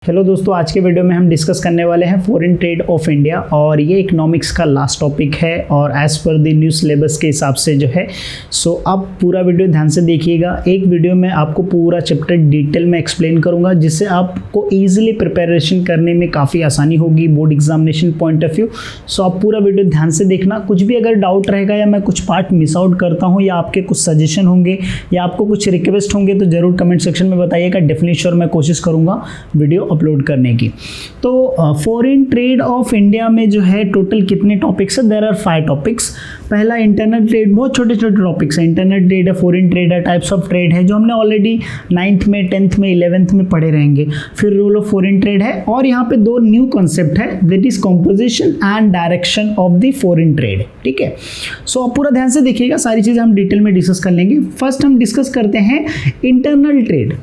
Hello दोस्तों, आज के वीडियो में हम डिस्कस करने वाले हैं फॉरेन ट्रेड ऑफ इंडिया और ये इकोनॉमिक्स का लास्ट टॉपिक है और as per the new syllabus के हिसाब से जो है सो आप पूरा वीडियो ध्यान से देखिएगा। एक वीडियो में आपको पूरा चैप्टर डिटेल में एक्सप्लेन करूंगा जिससे आपको ईजिली प्रिपरेशन करने में काफ़ी आसानी होगी board examination point of view. So आप पूरा वीडियो ध्यान से देखना। कुछ भी अगर डाउट रहेगा या मैं कुछ पार्ट मिस आउट करता हूँ या आपके कुछ सजेशन होंगे या आपको कुछ रिक्वेस्ट होंगे तो ज़रूर कमेंट सेक्शन में बताइएगा। डेफिनेटली श्योर मैं कोशिश करूँगा वीडियो अपलोड करने की। तो फॉरेन ट्रेड ऑफ इंडिया में जो है टोटल कितने टॉपिक्स है? There are 5 topics. पहला इंटरनल ट्रेड, बहुत छोटे छोटे टॉपिक्स है। इंटरनल ट्रेड है, फॉरेन ट्रेड है, टाइप्स ऑफ ट्रेड है जो हमने ऑलरेडी 9th में 10th में 11th में पढ़े रहेंगे। फिर रूल ऑफ फॉरेन ट्रेड है और यहाँ पे 2 न्यू कॉन्सेप्ट है, that is composition and direction of the foreign trade. ठीक है, सो आप पूरा ध्यान से देखिएगा, सारी चीज़ें हम डिटेल में डिस्कस कर लेंगे। फर्स्ट हम डिस्कस करते हैं इंटरनल ट्रेड।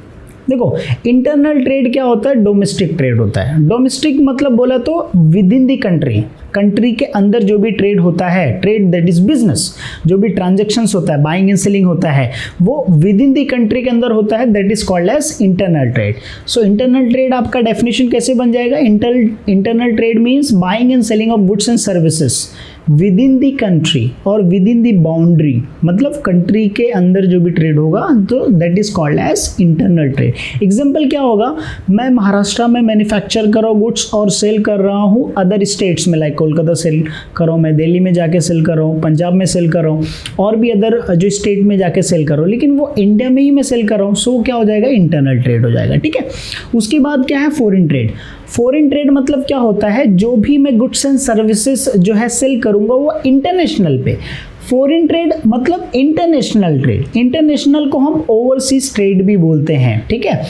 देखो, इंटरनल ट्रेड क्या होता है? डोमेस्टिक ट्रेड होता है। डोमेस्टिक मतलब बोला तो with in the country, country के अंदर जो भी ट्रेड होता है, ट्रेड दैट इज बिजनेस, जो भी ट्रांजैक्शंस होता है, बाइंग एंड सेलिंग होता है, वो विद इन द कंट्री के अंदर होता है, that is called as internal trade. So internal trade आपका डेफिनेशन कैसे बन जाएगा? Internal trade means buying and selling of goods and services within the country और विद इन दी बाउंड्री, मतलब कंट्री के अंदर जो भी ट्रेड होगा तो that is called as internal trade. Example क्या होगा? मैं महाराष्ट्र में मैन्युफैक्चर कर रहा हूँ गुड्स और सेल कर रहा हूँ अदर स्टेट्स में, लाइक कोलकाता सेल कर रहा हूँ, मैं दिल्ली में जाके सेल कर रहा हूँ, पंजाब में सेल कर रहा हूँ और भी अदर जो स्टेट में जाके सेल कर रहा हूँ, लेकिन वो इंडिया में ही मैं सेल कर रहा हूँ। सो क्या हो जाएगा? इंटरनल ट्रेड हो जाएगा। ठीक है, उसके बाद क्या है? Foreign trade. फॉरेन ट्रेड मतलब क्या होता है? जो भी मैं गुड्स एंड सर्विसेज जो है सेल करूंगा वो इंटरनेशनल पे। फॉरेन ट्रेड मतलब इंटरनेशनल ट्रेड। इंटरनेशनल को हम ओवरसीज ट्रेड भी बोलते हैं। ठीक है,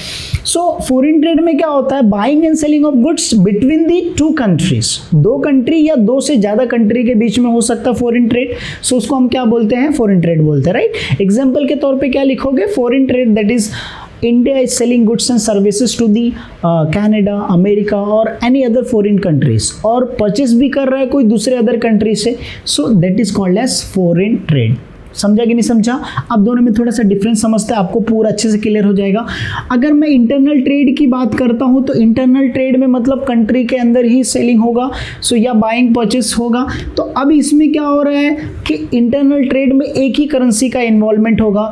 सो फॉरेन ट्रेड में क्या होता है? Buying and selling of goods between the 2 countries, 2 country या 2 से ज्यादा कंट्री के बीच में हो सकता है फॉरेन ट्रेड। सो उसको हम क्या बोलते हैं? फॉरेन ट्रेड बोलते हैं, राइट। एग्जाम्पल के तौर पर क्या लिखोगे? Foreign trade that is India is selling goods and services to the Canada, America और any other foreign countries, और परचेस भी कर रहा है कोई दूसरे अदर कंट्री से। So that is called as foreign trade. समझा कि नहीं समझा? अब दोनों में थोड़ा सा डिफरेंस समझते हैं, आपको पूरा अच्छे से क्लियर हो जाएगा। अगर मैं इंटरनल ट्रेड की बात करता हूं तो इंटरनल ट्रेड में मतलब कंट्री के अंदर ही सेलिंग होगा, सो या बाइंग परचेस होगा। तो अब इसमें क्या हो रहा है कि इंटरनल ट्रेड में एक ही करेंसी का इन्वॉल्वमेंट होगा,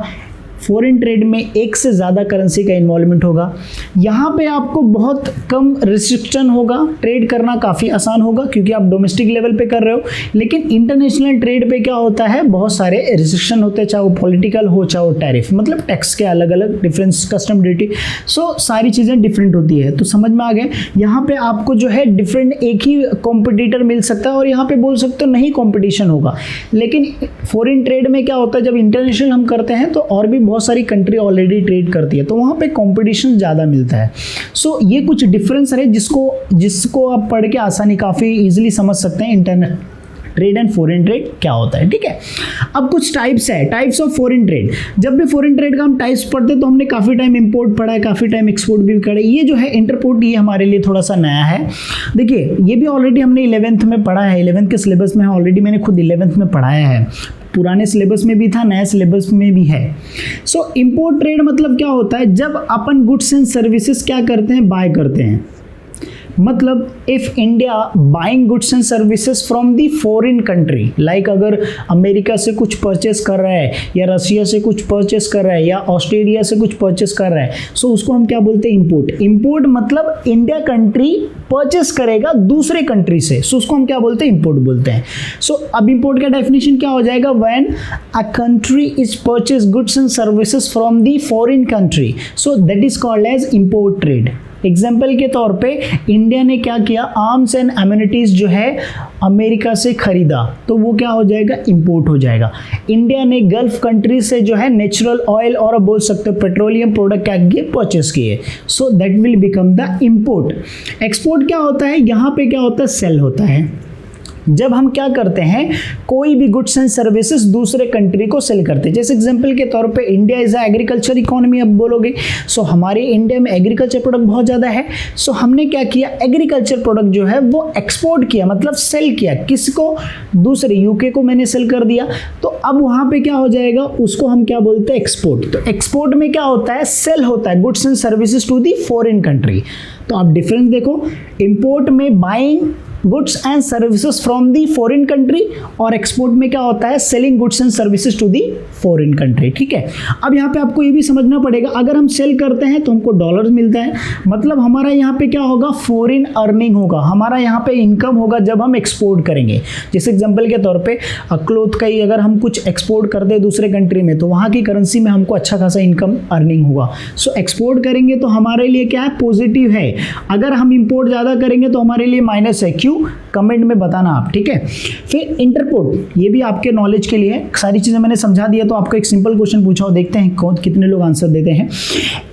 फॉरेन ट्रेड में एक से ज़्यादा करेंसी का इन्वॉल्वमेंट होगा। यहाँ पे आपको बहुत कम रिस्ट्रिक्शन होगा, ट्रेड करना काफ़ी आसान होगा क्योंकि आप डोमेस्टिक लेवल पे कर रहे हो। लेकिन इंटरनेशनल ट्रेड पे क्या होता है? बहुत सारे रिस्ट्रिक्शन होते हैं, चाहे वो पॉलिटिकल हो चाहे वो टैरिफ, मतलब टैक्स के अलग अलग डिफरेंस, कस्टम ड्यूटी, सो सारी चीज़ें डिफरेंट होती है। तो समझ में आ गए? यहाँ पे आपको जो है डिफरेंट एक ही कॉम्पिटिटर मिल सकता है और यहाँ पे बोल सकते हो नहीं कॉम्पिटिशन होगा। लेकिन फॉरेन ट्रेड में क्या होता है? जब इंटरनेशनल हम करते हैं तो और भी बहुत सारी कंट्री ऑलरेडी ट्रेड करती है तो वहां पे कंपटीशन ज़्यादा मिलता है। सो ये कुछ डिफरेंस है जिसको आप पढ़ के आसानी काफ़ी इजीली समझ सकते हैं internal trade and foreign trade क्या होता है। ठीक है, अब कुछ टाइप्स है, टाइप्स ऑफ फॉरेन ट्रेड। जब भी फॉरेन ट्रेड का हम टाइप्स पढ़ते हैं तो हमने काफ़ी टाइम इंपोर्ट पढ़ा है, काफ़ी टाइम एक्सपोर्ट भी पढ़ा है। ये जो है इंटरपोर्ट, ये हमारे लिए थोड़ा सा नया है। देखिए, ये भी ऑलरेडी हमने 11th में पढ़ा है, 11th के सिलेबस में ऑलरेडी मैंने खुद 11th में पढ़ाया है, पुराने सिलेबस में भी था, नए सिलेबस में भी है। सो इंपोर्ट ट्रेड मतलब क्या होता है? जब अपन गुड्स एंड सर्विसेज क्या करते हैं? बाय करते हैं। मतलब if India buying goods and services from the foreign country, like अगर अमेरिका से कुछ परचेस कर रहा है या रशिया से कुछ परचेस कर रहा है या ऑस्ट्रेलिया से कुछ परचेस कर रहा है, सो उसको हम क्या बोलते हैं? इंपोर्ट। इंपोर्ट मतलब इंडिया कंट्री परचेस करेगा दूसरे कंट्री से, सो उसको हम क्या बोलते हैं? इंपोर्ट बोलते हैं। सो अब इंपोर्ट का डेफिनेशन क्या हो जाएगा? When a country is purchase goods and services from the foreign country, so that is called as import trade. Example के तौर पे इंडिया ने क्या किया? आर्म्स एंड एम्यूनिटीज जो है अमेरिका से खरीदा तो वो क्या हो जाएगा? इंपोर्ट हो जाएगा। इंडिया ने गल्फ कंट्री से जो है नेचुरल ऑयल और बोल सकते हो पेट्रोलियम प्रोडक्ट क्या किए? परचेस किए, so that will become the import. Export क्या होता है? यहाँ पे क्या होता है? सेल होता है। जब हम क्या करते हैं, कोई भी गुड्स एंड सर्विसेज दूसरे कंट्री को सेल करते हैं। जैसे एग्जांपल के तौर पे India is a agriculture economy, अब बोलोगे सो हमारे इंडिया में एग्रीकल्चर प्रोडक्ट बहुत ज़्यादा है। सो हमने क्या किया, एग्रीकल्चर प्रोडक्ट जो है वो एक्सपोर्ट किया, मतलब सेल किया, किसको, दूसरे यूके को मैंने सेल कर दिया। तो अब वहाँ पे क्या हो जाएगा, उसको हम क्या बोलते हैं, एक्सपोर्ट। तो एक्सपोर्ट में क्या होता है, सेल होता है goods and services to the foreign country. तो आप डिफरेंस देखो, इंपोर्ट में buying goods and services from the foreign country, और एक्सपोर्ट में क्या होता है, selling goods and services to the foreign country. ठीक है, अब यहाँ पे आपको ये भी समझना पड़ेगा, अगर हम सेल करते हैं तो हमको डॉलर्स मिलता है, मतलब हमारा यहाँ पे क्या होगा, फॉरेन अर्निंग होगा, हमारा यहाँ पे इनकम होगा जब हम एक्सपोर्ट करेंगे। जैसे एग्जाम्पल के तौर पे क्लोथ का ही अगर हम कुछ एक्सपोर्ट कर दे दूसरे कंट्री में, तो वहाँ की करेंसी में हमको अच्छा खासा इनकम अर्निंग होगा। सो एक्सपोर्ट करेंगे तो हमारे लिए क्या है, पॉजिटिव है। अगर हम इंपोर्ट ज़्यादा करेंगे तो हमारे लिए माइनस है। क्यों, कमेंट में बताना आप। ठीक है, फिर इंटरपोर्ट, ये भी आपके नॉलेज के लिए है, सारी चीजें मैंने समझा दिया। तो आपको एक सिंपल क्वेश्चन पूछा हो, देखते हैं कौन कितने लोग आंसर देते हैं।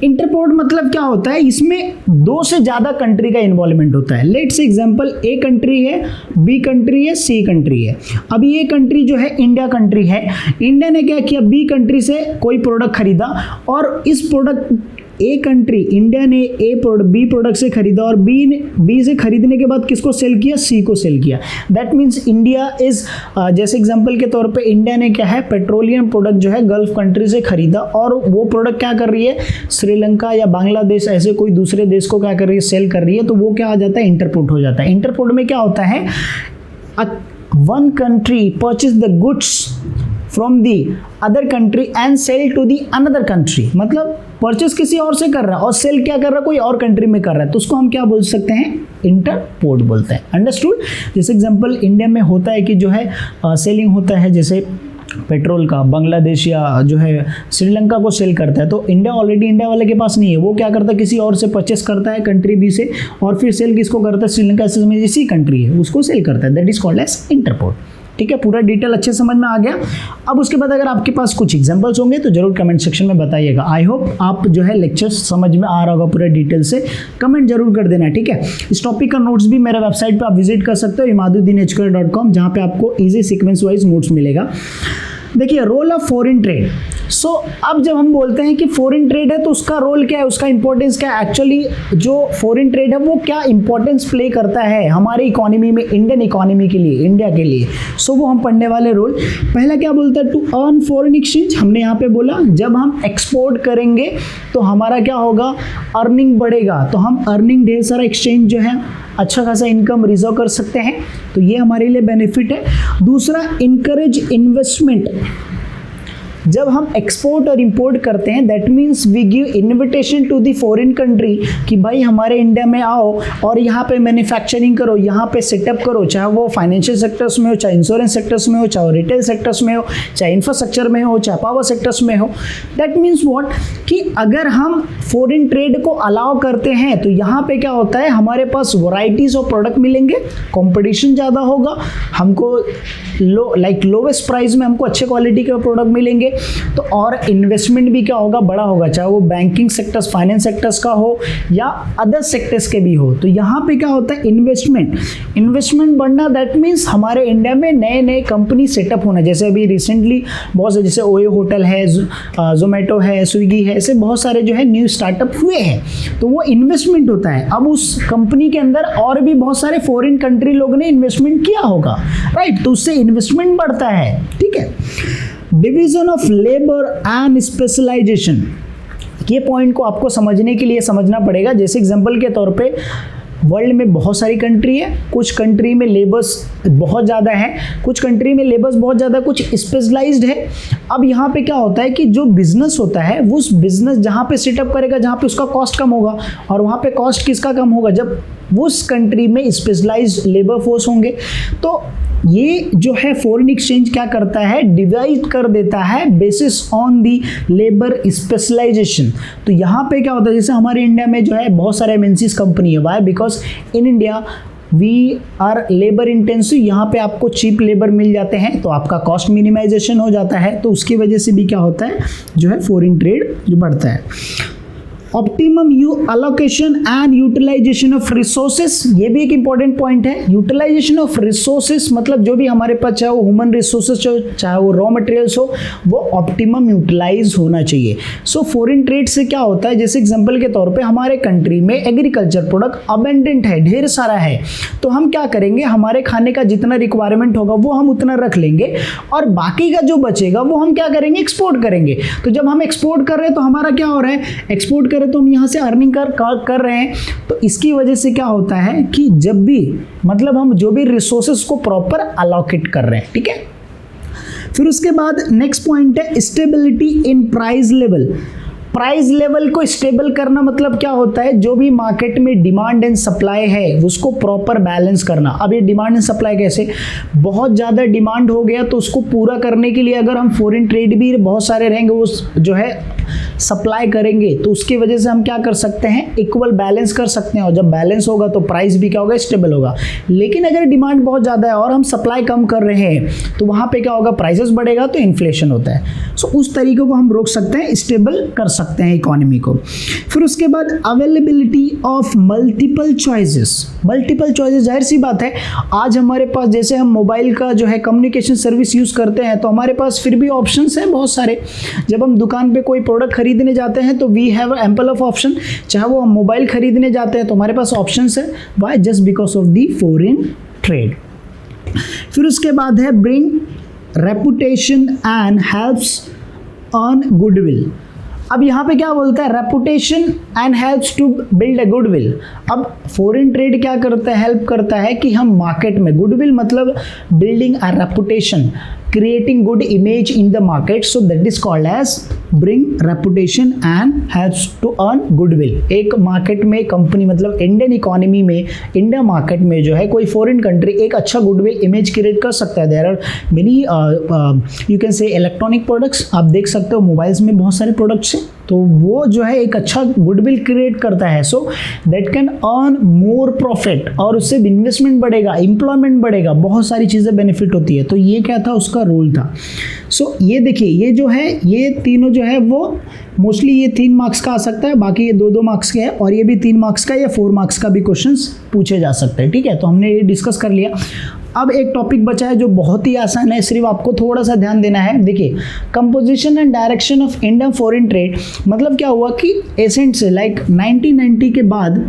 इंटरपोर्ट मतलब क्या होता है, इसमें 2 से ज्यादा कंट्री का इन्वॉल्वमेंट होता है। Let's say example, a country है, बी कंट्री है, सी कंट्री है। अब ये कंट्री जो है इंडिया कंट्री है, इंडिया ने क्या किया, बी कंट्री से कोई प्रोडक्ट खरीदा, और इस प्रोडक्ट ए कंट्री, इंडिया ने ए प्रोडक्ट बी प्रोडक्ट से खरीदा, और बी से खरीदने के बाद किसको सेल किया, सी को सेल किया। दैट मीन्स इंडिया इज, जैसे एग्जांपल के तौर पे इंडिया ने क्या है, पेट्रोलियम प्रोडक्ट जो है गल्फ कंट्री से खरीदा, और वो प्रोडक्ट क्या कर रही है, श्रीलंका या बांग्लादेश ऐसे कोई दूसरे देश को क्या कर रही है, सेल कर रही है। तो वो क्या आ जाता है, इंटरपोर्ट हो जाता है। इंटरपोर्ट में क्या होता है, one country purchase the goods from the other country and sell to the another country, मतलब परचेस किसी और से कर रहा है और सेल क्या कर रहा है, कोई और कंट्री में कर रहा है, तो उसको हम क्या बोल सकते हैं, इंटरपोर्ट बोलते हैं। अंडरस्टूड। जैसे एग्जांपल इंडिया में होता है कि जो है सेलिंग होता है, जैसे पेट्रोल का बांग्लादेश या जो है श्रीलंका को सेल करता है, तो इंडिया ऑलरेडी इंडिया वाले के पास नहीं है, वो क्या करता है, किसी और से परचेस करता है कंट्री बी से, और फिर सेल किसको करता है, श्रीलंका से इसी कंट्री है उसको सेल करता है। That is called as entrepot. ठीक है, पूरा डिटेल अच्छे समझ में आ गया। अब उसके बाद अगर आपके पास कुछ एग्जांपल्स होंगे तो जरूर कमेंट सेक्शन में बताइएगा। आई होप आप जो है लेक्चर्स समझ में आ रहा होगा पूरा डिटेल से, कमेंट जरूर कर देना। ठीक है, इस टॉपिक का नोट्स भी मेरे वेबसाइट पे आप विजिट कर सकते हो, imaduddinhq.com, जहाँ पे आपको इजी सीक्वेंस वाइज नोट्स मिलेगा। देखिए, रोल ऑफ फॉरेन ट्रेड। सो अब जब हम बोलते हैं कि फॉरेन ट्रेड है तो उसका रोल क्या है, उसका इंपॉर्टेंस क्या है, एक्चुअली जो फॉरेन ट्रेड है वो क्या इंपॉर्टेंस प्ले करता है हमारी इकोनॉमी में, इंडियन इकोनॉमी के लिए, इंडिया के लिए। सो वो हम पढ़ने वाले रोल। पहला क्या बोलता है, टू अर्न फॉरेन एक्सचेंज। हमने यहाँ पे बोला जब हम एक्सपोर्ट करेंगे तो हमारा क्या होगा, अर्निंग बढ़ेगा, तो हम अर्निंग ढेर सारा एक्सचेंज जो है अच्छा खासा इनकम रिजर्व कर सकते हैं, तो ये हमारे लिए बेनिफिट है। दूसरा, इनकरेज इन्वेस्टमेंट। जब हम एक्सपोर्ट और इंपोर्ट करते हैं, that means we give invitation to the foreign country कि भाई हमारे इंडिया में आओ और यहाँ पे मैन्युफैक्चरिंग करो, यहाँ पे सेटअप करो, चाहे वो फाइनेंशियल सेक्टर्स में हो, चाहे इंश्योरेंस सेक्टर्स में हो, चाहे रिटेल सेक्टर्स में हो, चाहे इंफ्रास्ट्रक्चर में हो, चाहे पावर सेक्टर्स में हो। दैट मीन्स व्हाट, कि अगर हम फॉरेन ट्रेड को अलाउ करते हैं तो यहाँ पे क्या होता है, हमारे पास वैरायटीज ऑफ प्रोडक्ट मिलेंगे, कंपटीशन ज़्यादा होगा, हमको लोवेस्ट प्राइस में हमको अच्छे क्वालिटी के प्रोडक्ट मिलेंगे, तो और इन्वेस्टमेंट भी क्या होगा, बड़ा होगा, चाहे वो बैंकिंग सेक्टर्स, फाइनेंस सेक्टर्स का हो या अदर सेक्टर्स के भी हो। तो यहाँ पे क्या होता है, इन्वेस्टमेंट बढ़ना। दैट मीन्स हमारे इंडिया में नए नए कंपनी सेटअप होना, जैसे अभी रिसेंटली बहुत से, जैसे ओयो होटल है, जोमेटो है, स्विगी है, ऐसे बहुत सारे जो है न्यू स्टार्टअप हुए हैं, तो वो इन्वेस्टमेंट होता है। अब उस कंपनी के अंदर और भी बहुत सारे फॉरेन कंट्री लोगों ने इन्वेस्टमेंट किया होगा, राइट, तो उससे इन्वेस्टमेंट बढ़ता है। ठीक है, division of labour and specialisation, ये पॉइंट को आपको समझने के लिए समझना पड़ेगा। जैसे एग्जांपल के तौर पे वर्ल्ड में बहुत सारी कंट्री है, कुछ कंट्री में लेबर्स बहुत ज़्यादा है, कुछ कंट्री में लेबर्स बहुत ज़्यादा, कुछ स्पेशलाइज्ड है। अब यहाँ पे क्या होता है कि जो बिजनेस होता है वो उस बिजनेस जहाँ पे सेटअप करेगा, जहाँ पे उसका कॉस्ट कम होगा, और वहाँ पे कॉस्ट किसका कम होगा, जब उस कंट्री में स्पेशलाइज्ड लेबर फोर्स होंगे। तो ये जो है फॉरेन एक्सचेंज क्या करता है, डिवाइड कर देता है basis on the labour specialisation. तो यहाँ पे क्या होता है, जैसे हमारे इंडिया में जो है बहुत सारे एमएनसीज कंपनी है, why, because in India we are labour intensive, यहाँ पे आपको चीप लेबर मिल जाते हैं, तो आपका कॉस्ट मिनिमाइजेशन हो जाता है, तो उसकी वजह से भी क्या होता है, जो है फॉरेन ट्रेड जो बढ़ता है। Optimum allocation and utilisation of resources, ये भी एक इंपॉर्टेंट पॉइंट है। यूटिलाइजेशन ऑफ रिसोर्सेस मतलब जो भी हमारे पास, चाहे वो ह्यूमन रिसोर्सेस हो, चाहे वो रॉ मटेरियल्स हो, वो ऑप्टिमम यूटिलाइज होना चाहिए। सो फॉरेन ट्रेड से क्या होता है, जैसे एग्जांपल के तौर पे हमारे कंट्री में एग्रीकल्चर प्रोडक्ट अबेंडेंट है, ढेर सारा है, तो हम क्या करेंगे, हमारे खाने का जितना रिक्वायरमेंट होगा वो हम उतना रख लेंगे और बाकी का जो बचेगा वो हम क्या करेंगे, एक्सपोर्ट करेंगे। तो जब हम एक्सपोर्ट कर रहे हैं तो हमारा क्या हो रहा है, एक्सपोर्ट कर रहे तो हम यहाँ से अर्निंग कर रहे हैं। तो इसकी वजह से क्या होता है कि जब भी मतलब हम जो भी रिसोर्सेस को प्रॉपर अलोकेट कर रहे हैं, ठीक है। फिर उसके बाद नेक्स्ट पॉइंट है stability in price level. Price level को स्टेबल करना मतलब क्या होता है, जो भी मार्केट में डिमांड एंड सप्लाई है उसको प्रॉपर बैलेंस करना। अब ये डिमांड एंड सप्लाई कैसे, बहुत ज़्यादा डिमांड हो गया तो उसको पूरा करने के लिए अगर हम फॉरेन ट्रेड भी बहुत सारे रहेंगे, वो जो है सप्लाई करेंगे, तो उसकी वजह से हम क्या कर सकते हैं, इक्वल बैलेंस कर सकते हैं। और जब बैलेंस होगा तो प्राइस भी क्या होगा, स्टेबल होगा। लेकिन अगर डिमांड बहुत ज़्यादा है और हम सप्लाई कम कर रहे हैं तो वहाँ पे क्या होगा, प्राइसेस बढ़ेगा तो इन्फ्लेशन होता है। सो उस तरीके को हम रोक सकते हैं, स्टेबल कर सकते हैं इकोनॉमी को। फिर उसके बाद availability of multiple choices. Multiple choices, जाहिर सी बात है, आज हमारे पास जैसे हम मोबाइल का जो है कम्युनिकेशन सर्विस यूज़ करते हैं तो हमारे पास फिर भी ऑप्शंस हैं बहुत सारे। जब हम दुकान पे कोई प्रोडक्ट खरीदने जाते हैं तो we have ample of option, चाहे वो हम मोबाइल खरीदने जाते हैं तो हमारे पास ऑप्शंस है। Why, just because of the foreign trade. फिर उसके बाद है bring reputation and helps on goodwill. अब यहाँ पे क्या बोलता है, reputation and helps to build a goodwill. अब फॉरेन ट्रेड क्या करता है, हेल्प करता है कि हम मार्केट में, गुडविल मतलब building a reputation, creating good image in the market, so that is called as bring reputation and helps to earn goodwill। एक मार्केट में कंपनी मतलब इंडियन इकोनॉमी में, इंडिया मार्केट में जो है कोई फॉरेन कंट्री एक अच्छा गुडविल इमेज क्रिएट कर सकता है। There are many you can say electronic products, आप देख सकते हो मोबाइल्स में बहुत सारे प्रोडक्ट्स हैं, तो वो जो है एक अच्छा गुडविल क्रिएट करता है। So that can earn more profit, और उससे इन्वेस्टमेंट बढ़ेगा, एम्प्लॉयमेंट बढ़ेगा, बहुत सारी चीज़ें बेनिफिट होती है। तो ये क्या था, उसका रोल था। सो ये देखिए, ये जो है, ये तीनों जो है वो मोस्टली ये 3 मार्क्स का आ सकता है, बाकी ये 2-2 मार्क्स के है, और ये भी 3 मार्क्स का या 4 मार्क्स का भी क्वेश्चंस पूछे जा सकते हैं, ठीक है। तो हमने ये डिस्कस कर लिया। अब एक टॉपिक बचा है जो बहुत ही आसान है, सिर्फ आपको थोड़ा सा ध्यान देना है। देखिए, composition and direction of Indian foreign trade, मतलब क्या हुआ कि एसेंट से लाइक 1990 के बाद,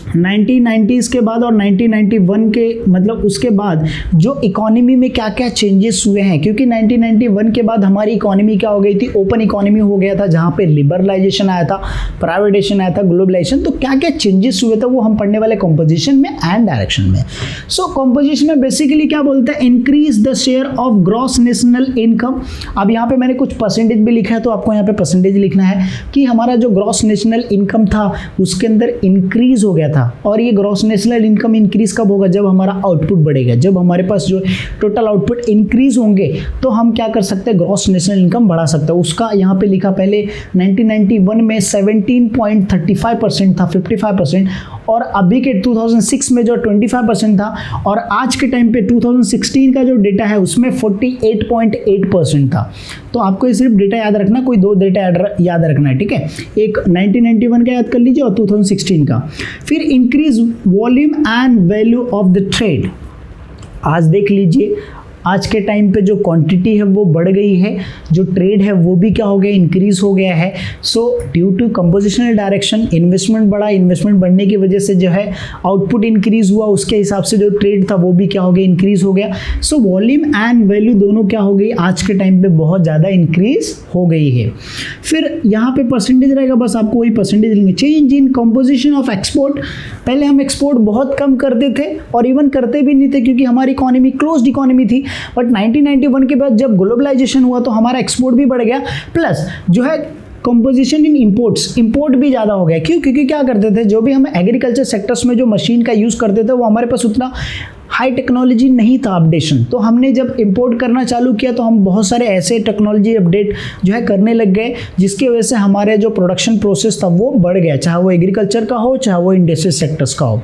1990s के बाद और 1991 के मतलब उसके बाद जो इकोनॉमी में क्या क्या चेंजेस हुए हैं, क्योंकि 1991 के बाद हमारी इकोनॉमी क्या हो गई थी, ओपन इकोनॉमी हो गया था, जहाँ पे लिबरलाइजेशन आया था, प्राइवेटाइजेशन आया था, ग्लोबलाइजेशन। तो क्या क्या चेंजेस हुए थे वो हम पढ़ने वाले कंपोजिशन में एंड डायरेक्शन में। सो कंपोजिशन में बेसिकली क्या बोलते हैं, increase the share of gross national income. अब यहाँ पे मैंने कुछ परसेंटेज भी लिखा है, तो आपको यहाँ पे परसेंटेज लिखना है कि हमारा जो ग्रॉस नेशनल इनकम था उसके अंदर इंक्रीज हो गया था। और ये ग्रॉस नेशनल इनकम इंक्रीज कब होगा, जब हमारा आउटपुट बढ़ेगा, जब हमारे पास जो टोटल आउटपुट इंक्रीज होंगे तो हम क्या कर सकते हैं, ग्रॉस नेशनल इनकम बढ़ा सकते हैं। उसका यहाँ पे लिखा, पहले 1991 में 17.35% था, 55%, और अभी के 2006 में जो 25% था, और आज के टाइम पे 2016 का जो डेटा है उसमें 48.8% था। तो आपको सिर्फ डेटा याद रखना, कोई 2 डेटा याद रखना है, ठीक है। एक 1991 का याद कर लीजिए और 2016 का। फिर increase volume and value of the trade. आज देख लीजिए, आज के टाइम पे जो क्वांटिटी है वो बढ़ गई है, जो ट्रेड है वो भी क्या हो गया, इंक्रीज हो गया है। So due to compositional direction investment बढ़ा, इन्वेस्टमेंट बढ़ने की वजह से जो है आउटपुट इंक्रीज हुआ, उसके हिसाब से जो ट्रेड था वो भी क्या हो गया, इंक्रीज हो गया। सो वॉल्यूम एंड वैल्यू दोनों क्या हो गई, आज के टाइम पे बहुत ज़्यादा इंक्रीज हो गई है। फिर यहाँ पे परसेंटेज रहेगा, बस आपको वही परसेंटेज लेंगे। Change in composition of export, पहले हम एक्सपोर्ट बहुत कम करते थे और इवन करते भी नहीं थे क्योंकि हमारी इकोनॉमी क्लोज्ड इकोनॉमी थी। बट 1991 के बाद जब ग्लोबलाइजेशन हुआ तो हमारा एक्सपोर्ट भी बढ़ गया, प्लस जो है कंपोजिशन इन इंपोर्ट्स, इंपोर्ट भी ज़्यादा हो गया। क्यों? क्योंकि क्या करते थे, जो भी हम एग्रीकल्चर सेक्टर्स में जो मशीन का यूज़ करते थे वो हमारे पास उतना हाई टेक्नोलॉजी नहीं था अपडेशन। तो हमने जब इंपोर्ट करना चालू किया तो हम बहुत सारे ऐसे टेक्नोलॉजी अपडेट जो है करने लग गए, जिसकी वजह से हमारे जो प्रोडक्शन प्रोसेस था वो बढ़ गया, चाहे वो एग्रीकल्चर का हो चाहे वो इंडस्ट्रियल सेक्टर्स का हो।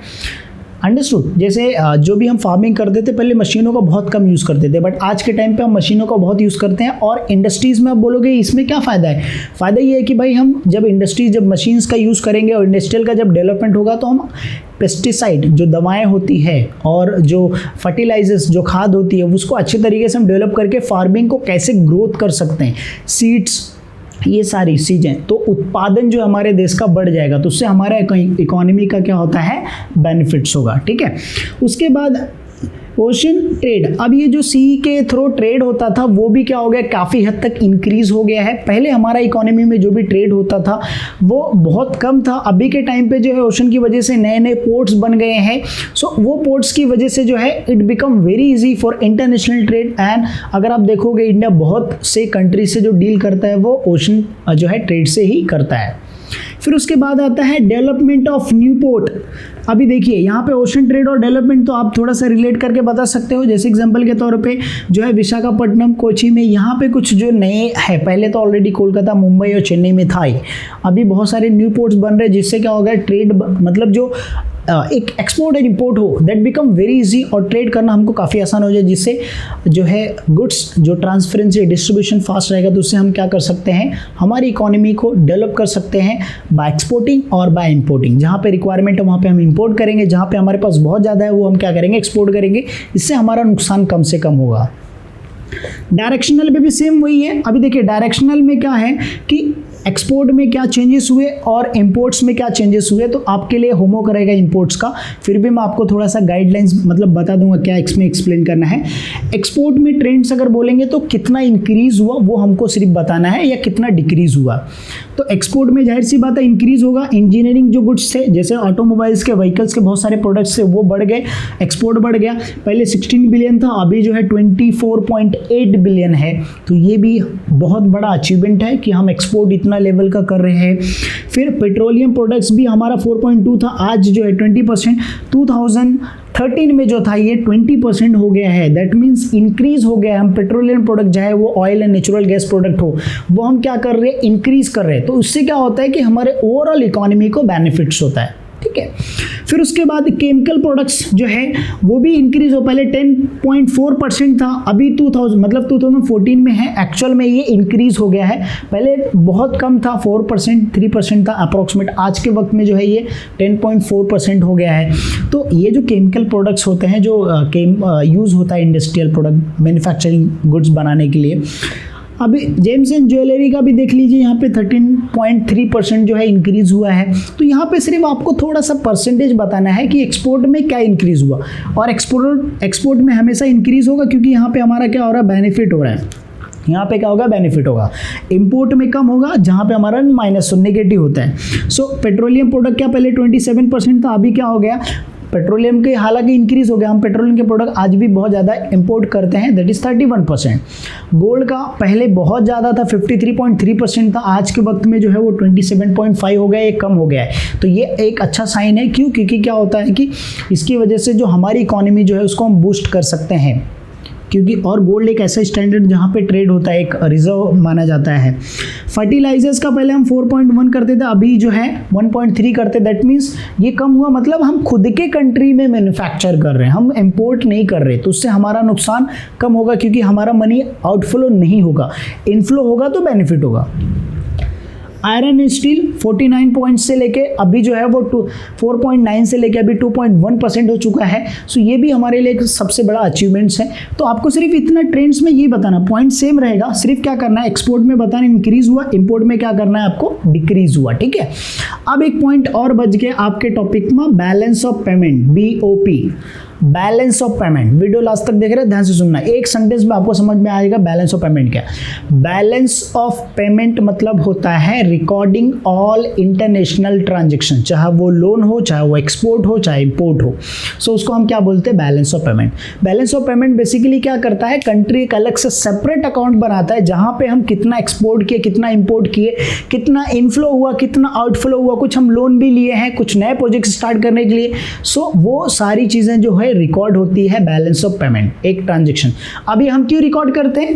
अंडरस्टूड। जैसे जो भी हम फार्मिंग करते थे पहले मशीनों का बहुत कम यूज़ करते थे, बट आज के टाइम पे हम मशीनों का बहुत यूज़ करते हैं। और इंडस्ट्रीज़ में आप बोलोगे इसमें क्या फ़ायदा है? फ़ायदा ये है कि भाई हम जब जब मशीन्स का यूज़ करेंगे और इंडस्ट्रियल का जब डेवलपमेंट होगा तो हम पेस्टिसाइड जो दवाएं होती है और जो फर्टिलाइजर्स जो खाद होती है उसको अच्छे तरीके से हम डेवलप करके फार्मिंग को कैसे ग्रोथ कर सकते हैं, सीड्स, ये सारी चीज़ें, तो उत्पादन जो हमारे देश का बढ़ जाएगा, तो उससे हमारा इकोनॉमी का क्या होता है, बेनिफिट्स होगा। ठीक है। उसके बाद ओशन ट्रेड, अब ये जो सी के थ्रू ट्रेड होता था वो भी क्या हो गया, काफ़ी हद तक इंक्रीज हो गया है। पहले हमारा इकोनॉमी में जो भी ट्रेड होता था वो बहुत कम था। अभी के टाइम पे जो है ओशन की वजह से नए नए पोर्ट्स बन गए हैं। सो वो पोर्ट्स की वजह से जो है it become very easy for international trade. And अगर आप देखोगे इंडिया बहुत से कंट्री से जो डील करता है वो ओशन जो है ट्रेड से ही करता है। फिर उसके बाद आता है डेवलपमेंट ऑफ न्यू पोर्ट। अभी देखिए यहाँ पे ओशन ट्रेड और डेवलपमेंट तो आप थोड़ा सा रिलेट करके बता सकते हो। जैसे एग्जांपल के तौर पे जो है विशाखापट्टनम, कोची में यहाँ पे कुछ जो नए है, पहले तो ऑलरेडी कोलकाता, मुंबई और चेन्नई में था ही, अभी बहुत सारे न्यू पोर्ट्स बन रहे हैं जिससे क्या होगा, ट्रेड मतलब जो एक एक्सपोर्ट एंड इंपोर्ट हो दैट बिकम वेरी इजी, और ट्रेड करना हमको काफ़ी आसान हो जाए, जिससे जो है गुड्स जो ट्रांसफरेंसी डिस्ट्रीब्यूशन फास्ट रहेगा, तो उससे हम क्या कर सकते हैं, हमारी इकोनॉमी को डेवलप कर सकते हैं बाय एक्सपोर्टिंग और बाय इंपोर्टिंग। जहाँ पे रिक्वायरमेंट है वहाँ पे हम इंपोर्ट करेंगे, जहाँ पे हमारे पास बहुत ज़्यादा है वो हम क्या करेंगे, एक्सपोर्ट करेंगे। इससे हमारा नुकसान कम से कम होगा। डायरेक्शनल में भी सेम वही है। अभी देखिए डायरेक्शनल में क्या है कि एक्सपोर्ट में क्या चेंजेस हुए और इंपोर्ट्स में क्या चेंजेस हुए, तो आपके लिए होमवर्क रहेगा इंपोर्ट्स का। फिर भी मैं आपको थोड़ा सा गाइडलाइंस मतलब बता दूंगा क्या इसमें एक्सप्लेन करना है। एक्सपोर्ट में ट्रेंड्स अगर बोलेंगे तो कितना इंक्रीज हुआ वो हमको सिर्फ बताना है, या कितना डिक्रीज हुआ। तो एक्सपोर्ट में जाहिर सी बात है इंक्रीज होगा। इंजीनियरिंग जो गुड्स थे, जैसे ऑटोमोबाइल्स के, व्हीकल्स के बहुत सारे प्रोडक्ट्स थे, वो बढ़ गए, एक्सपोर्ट बढ़ गया। पहले 16 बिलियन था, अभी जो है 24.8 बिलियन है। तो ये भी बहुत बड़ा अचीवमेंट है कि हम एक्सपोर्ट इतना लेवल का कर रहे हैं। फिर पेट्रोलियम प्रोडक्ट्स भी हमारा 4.2 था, आज जो है 20%, 2013 में जो था ये 20% हो गया है। दैट मीन्स इंक्रीज हो गया है। हम पेट्रोलियम प्रोडक्ट चाहे वो oil and natural gas product हो, वो हम क्या कर रहे हैं, इंक्रीज कर रहे हैं। तो उससे क्या होता है कि हमारे ओवरऑल इकोनॉमी को बेनिफिट्स होता है। ठीक है। फिर उसके बाद केमिकल प्रोडक्ट्स जो है वो भी इंक्रीज हो, पहले 10.4% था, अभी 2014 में है, एक्चुअल में ये इंक्रीज हो गया है। पहले बहुत कम था, 4%, 3% था अप्रोक्सीमेट, आज के वक्त में जो है ये 10.4% हो गया है। तो ये जो केमिकल प्रोडक्ट्स होते हैं जो यूज़ होता है इंडस्ट्रियल प्रोडक्ट मैन्युफैक्चरिंग गुड्स बनाने के लिए। अभी जेम्स एंड ज्वेलरी का भी देख लीजिए, यहाँ पे 13.3% जो है इंक्रीज हुआ है। तो यहाँ पे सिर्फ आपको थोड़ा सा परसेंटेज बताना है कि एक्सपोर्ट में क्या इंक्रीज हुआ, और एक्सपोर्ट में हमेशा इंक्रीज होगा क्योंकि यहाँ पे हमारा क्या हो रहा है, बेनिफिट हो रहा है। यहाँ पे क्या होगा, बेनिफिट होगा। इंपोर्ट में कम होगा जहाँ पे हमारा माइनस नेगेटिव होता है। सो पेट्रोलियम प्रोडक्ट क्या पहले 27% था, अभी क्या हो गया, पेट्रोलियम के हालांकि इंक्रीज हो गया। हम पेट्रोलियम के प्रोडक्ट आज भी बहुत ज़्यादा इंपोर्ट करते हैं, दैट इज़ 31%। गोल्ड का पहले बहुत ज़्यादा था, 53.3% था, आज के वक्त में जो है वो 27.5 हो गया, ये कम हो गया है। तो ये एक अच्छा साइन है। क्यों? क्योंकि क्या होता है कि इसकी वजह से जो हमारी इकोनॉमी जो है उसको हम बूस्ट कर सकते हैं, क्योंकि और गोल्ड एक ऐसा स्टैंडर्ड जहाँ पे ट्रेड होता है, एक रिजर्व माना जाता है। फर्टिलाइजर्स का पहले हम 4.1 करते थे, अभी जो है 1.3 करते, दैट मीन्स ये कम हुआ, मतलब हम खुद के कंट्री में मैन्युफैक्चर कर रहे हैं, हम इंपोर्ट नहीं कर रहे, तो उससे हमारा नुकसान कम होगा क्योंकि हमारा मनी आउटफ्लो नहीं होगा, इनफ्लो होगा तो बेनिफिट होगा। आयरन एंड स्टील 49 पॉइंट से लेके अभी जो है वो 4.9 से लेके अभी 2.1% हो चुका है। सो ये भी हमारे लिए एक सबसे बड़ा अचीवमेंट्स है। तो आपको सिर्फ इतना ट्रेंड्स में ये बताना, पॉइंट सेम रहेगा, सिर्फ क्या करना है, एक्सपोर्ट में बताना इंक्रीज हुआ, इंपोर्ट में क्या करना है आपको, डिक्रीज हुआ। ठीक है। अब एक पॉइंट और बच गया आपके टॉपिक में, balance of payment, BOP, balance of payment. Video last तक देख रहे हैं, ध्यान से सुनना, एक सेंटेंस में आपको समझ में आएगा बैलेंस ऑफ पेमेंट क्या। बैलेंस ऑफ पेमेंट मतलब होता है रिकॉर्डिंग ऑल इंटरनेशनल ट्रांजेक्शन, चाहे वो लोन हो, चाहे वो एक्सपोर्ट हो, चाहे इंपोर्ट हो। सो उसको हम क्या बोलते हैं, balance of payment. Balance of payment basically क्या करता है, कंट्री एक अलग से सेपरेट अकाउंट बनाता है जहां पे हम कितना एक्सपोर्ट किए, कितना इंपोर्ट किए, कितना इनफ्लो हुआ, कितना आउटफ्लो हुआ, कुछ हम लोन भी लिए हैं, कुछ नए प्रोजेक्ट स्टार्ट करने के लिए। सो वो सारी चीजें जो है रिकॉर्ड होती है बैलेंस ऑफ पेमेंट, एक ट्रांजैक्शन। अभी हम क्यों रिकॉर्ड करते हैं,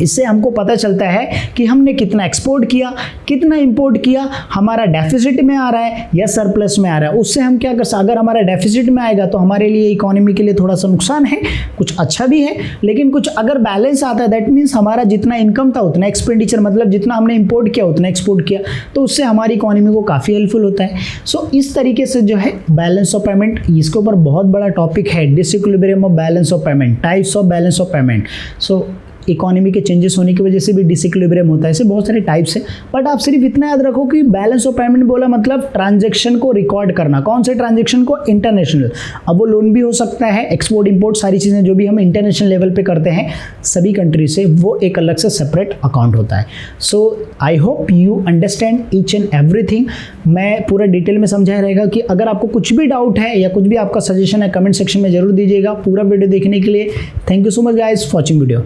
इससे हमको पता चलता है कि हमने कितना एक्सपोर्ट किया, कितना इंपोर्ट किया, हमारा डेफिसिट में आ रहा है या सरप्लस में आ रहा है। उससे हम क्या कर सकते, अगर हमारा डेफिसिट में आएगा तो हमारे लिए इकोनॉमी के लिए थोड़ा सा नुकसान है, कुछ अच्छा भी है, लेकिन कुछ अगर बैलेंस आता है दैट मीन्स हमारा जितना इनकम था उतना एक्सपेंडिचर, मतलब जितना हमने इंपोर्ट किया उतना एक्सपोर्ट किया, तो उससे हमारी इकोनॉमी को काफ़ी हेल्पफुल होता है। सो इस तरीके से जो है बैलेंस ऑफ पेमेंट, इसके ऊपर बहुत बड़ा टॉपिक है, disequilibrium of balance of payment, types of balance of payment. So economy के चेंजेस होने की वजह से भी डिसइक्विलिब्रियम होता है, ऐसे बहुत सारे टाइप्स हैं। बट आप सिर्फ इतना याद रखो कि बैलेंस ऑफ पेमेंट बोला मतलब ट्रांजैक्शन को रिकॉर्ड करना। कौन से ट्रांजैक्शन को? इंटरनेशनल। अब वो लोन भी हो सकता है, एक्सपोर्ट इंपोर्ट सारी चीज़ें जो भी हम इंटरनेशनल लेवल पे करते हैं सभी कंट्री से, वो एक अलग से सेपरेट अकाउंट होता है। So I hope you understand each and everything. मैं पूरा डिटेल में समझाया रहेगा कि अगर आपको कुछ भी डाउट है या कुछ भी आपका सजेशन है कमेंट सेक्शन में जरूर दीजिएगा। पूरा वीडियो देखने के लिए thank you so much guys for watching video.